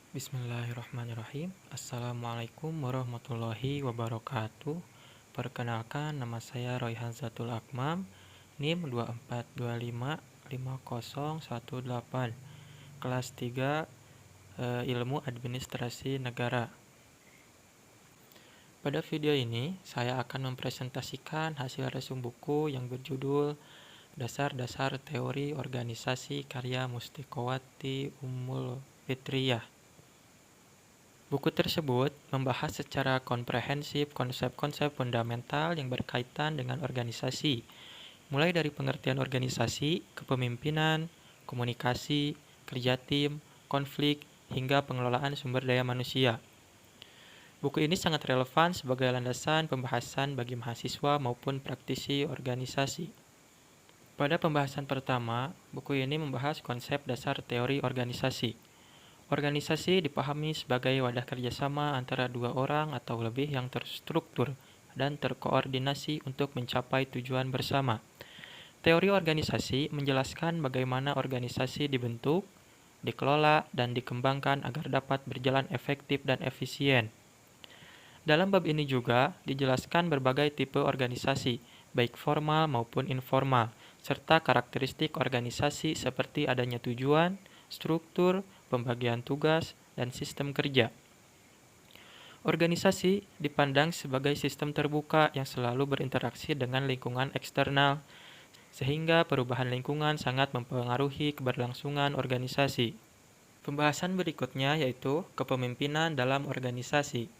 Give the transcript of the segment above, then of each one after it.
Bismillahirrahmanirrahim. Assalamualaikum warahmatullahi wabarakatuh. Perkenalkan, nama saya Royhan Zatul Akmam, NIM 24255018, kelas 3, Ilmu Administrasi Negara. Pada video ini, saya akan mempresentasikan hasil resum buku yang berjudul Dasar-Dasar Teori Organisasi karya Mustikowati Ummul Fitriyah. Buku tersebut membahas secara komprehensif konsep-konsep fundamental yang berkaitan dengan organisasi, mulai dari pengertian organisasi, kepemimpinan, komunikasi, kerja tim, konflik, hingga pengelolaan sumber daya manusia. Buku ini sangat relevan sebagai landasan pembahasan bagi mahasiswa maupun praktisi organisasi. Pada pembahasan pertama, buku ini membahas konsep dasar teori organisasi. Organisasi dipahami sebagai wadah kerjasama antara dua orang atau lebih yang terstruktur dan terkoordinasi untuk mencapai tujuan bersama. Teori organisasi menjelaskan bagaimana organisasi dibentuk, dikelola, dan dikembangkan agar dapat berjalan efektif dan efisien. Dalam bab ini juga dijelaskan berbagai tipe organisasi, baik formal maupun informal, serta karakteristik organisasi seperti adanya tujuan, struktur, pembagian tugas, dan sistem kerja. Organisasi dipandang sebagai sistem terbuka yang selalu berinteraksi dengan lingkungan eksternal, sehingga perubahan lingkungan sangat mempengaruhi keberlangsungan organisasi. Pembahasan berikutnya yaitu kepemimpinan dalam organisasi.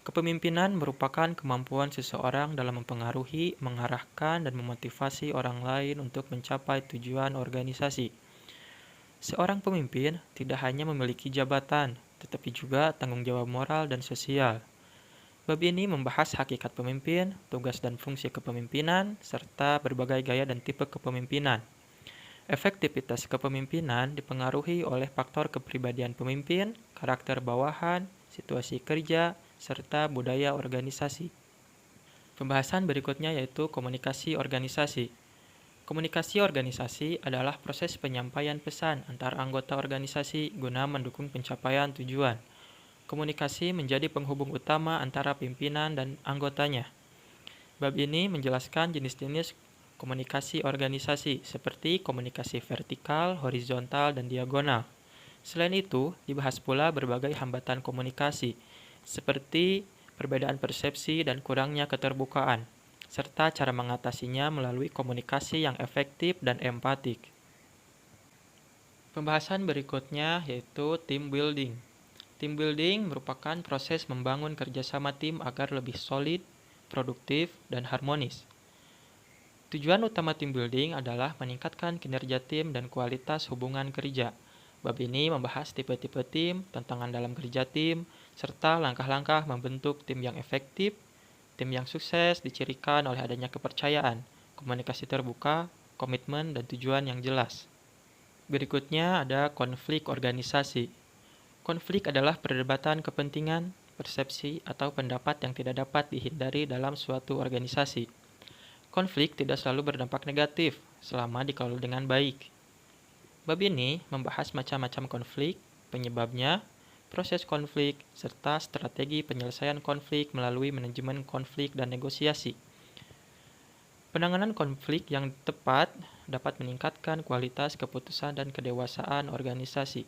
Kepemimpinan merupakan kemampuan seseorang dalam mempengaruhi, mengarahkan, dan memotivasi orang lain untuk mencapai tujuan organisasi. Seorang pemimpin tidak hanya memiliki jabatan, tetapi juga tanggung jawab moral dan sosial. Bab ini membahas hakikat pemimpin, tugas dan fungsi kepemimpinan, serta berbagai gaya dan tipe kepemimpinan. Efektivitas kepemimpinan dipengaruhi oleh faktor kepribadian pemimpin, karakter bawahan, situasi kerja, serta budaya organisasi. Pembahasan berikutnya yaitu komunikasi organisasi. Komunikasi organisasi adalah proses penyampaian pesan antar anggota organisasi guna mendukung pencapaian tujuan. Komunikasi menjadi penghubung utama antara pimpinan dan anggotanya. Bab ini menjelaskan jenis-jenis komunikasi organisasi seperti komunikasi vertikal, horizontal, dan diagonal. Selain itu, dibahas pula berbagai hambatan komunikasi seperti perbedaan persepsi dan kurangnya keterbukaan, serta cara mengatasinya melalui komunikasi yang efektif dan empatik. Pembahasan berikutnya yaitu team building. Team building merupakan proses membangun kerjasama tim agar lebih solid, produktif, dan harmonis. Tujuan utama team building adalah meningkatkan kinerja tim dan kualitas hubungan kerja. Bab ini membahas tipe-tipe tim, tantangan dalam kerja tim, serta langkah-langkah membentuk tim yang efektif. Tim yang sukses dicirikan oleh adanya kepercayaan, komunikasi terbuka, komitmen, dan tujuan yang jelas. Berikutnya ada konflik organisasi. Konflik adalah perdebatan kepentingan, persepsi, atau pendapat yang tidak dapat dihindari dalam suatu organisasi. Konflik tidak selalu berdampak negatif selama dikelola dengan baik. Bab ini membahas macam-macam konflik, penyebabnya, proses konflik, serta strategi penyelesaian konflik melalui manajemen konflik dan negosiasi. Penanganan konflik yang tepat dapat meningkatkan kualitas keputusan dan kedewasaan organisasi.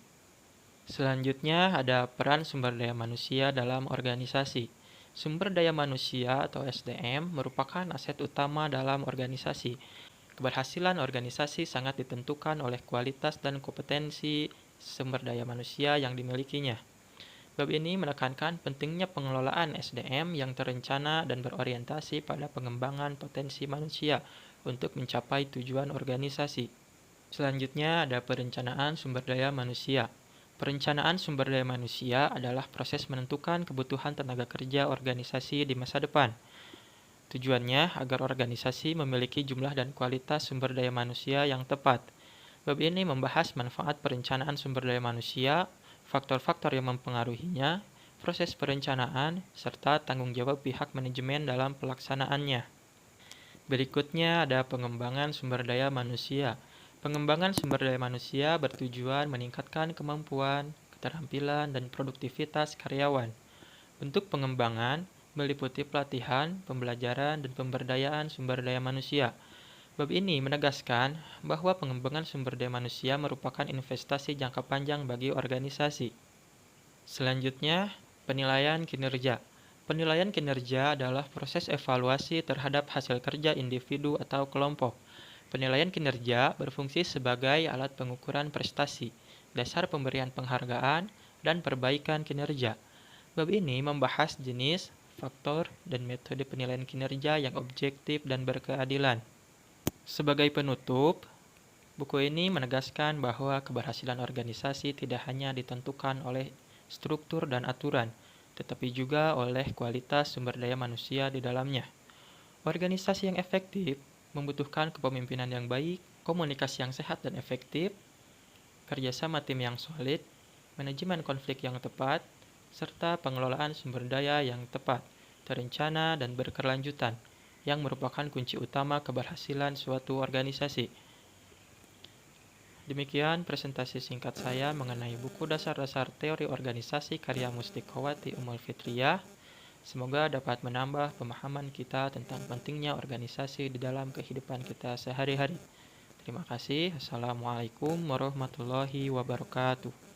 Selanjutnya ada peran sumber daya manusia dalam organisasi. Sumber daya manusia atau SDM merupakan aset utama dalam organisasi. Keberhasilan organisasi sangat ditentukan oleh kualitas dan kompetensi sumber daya manusia yang dimilikinya. Bab ini menekankan pentingnya pengelolaan SDM yang terencana dan berorientasi pada pengembangan potensi manusia untuk mencapai tujuan organisasi. Selanjutnya ada perencanaan sumber daya manusia. Perencanaan sumber daya manusia adalah proses menentukan kebutuhan tenaga kerja organisasi di masa depan. Tujuannya agar organisasi memiliki jumlah dan kualitas sumber daya manusia yang tepat. Bab ini membahas manfaat perencanaan sumber daya manusia, faktor-faktor yang mempengaruhinya, proses perencanaan, serta tanggung jawab pihak manajemen dalam pelaksanaannya. Berikutnya ada pengembangan sumber daya manusia. Pengembangan sumber daya manusia bertujuan meningkatkan kemampuan, keterampilan, dan produktivitas karyawan. Bentuk pengembangan meliputi pelatihan, pembelajaran, dan pemberdayaan sumber daya manusia. Bab ini menegaskan bahwa pengembangan sumber daya manusia merupakan investasi jangka panjang bagi organisasi. Selanjutnya, penilaian kinerja. Penilaian kinerja adalah proses evaluasi terhadap hasil kerja individu atau kelompok. Penilaian kinerja berfungsi sebagai alat pengukuran prestasi, dasar pemberian penghargaan, dan perbaikan kinerja. Bab ini membahas jenis, faktor, dan metode penilaian kinerja yang objektif dan berkeadilan. Sebagai penutup, buku ini menegaskan bahwa keberhasilan organisasi tidak hanya ditentukan oleh struktur dan aturan, tetapi juga oleh kualitas sumber daya manusia di dalamnya. Organisasi yang efektif membutuhkan kepemimpinan yang baik, komunikasi yang sehat dan efektif, kerjasama tim yang solid, manajemen konflik yang tepat, serta pengelolaan sumber daya yang tepat, terencana, dan berkelanjutan, yang merupakan kunci utama keberhasilan suatu organisasi. Demikian presentasi singkat saya mengenai buku dasar-dasar teori organisasi karya Mustikowati Umul Fitriyah. Semoga dapat menambah pemahaman kita tentang pentingnya organisasi di dalam kehidupan kita sehari-hari. Terima kasih. Assalamualaikum warahmatullahi wabarakatuh.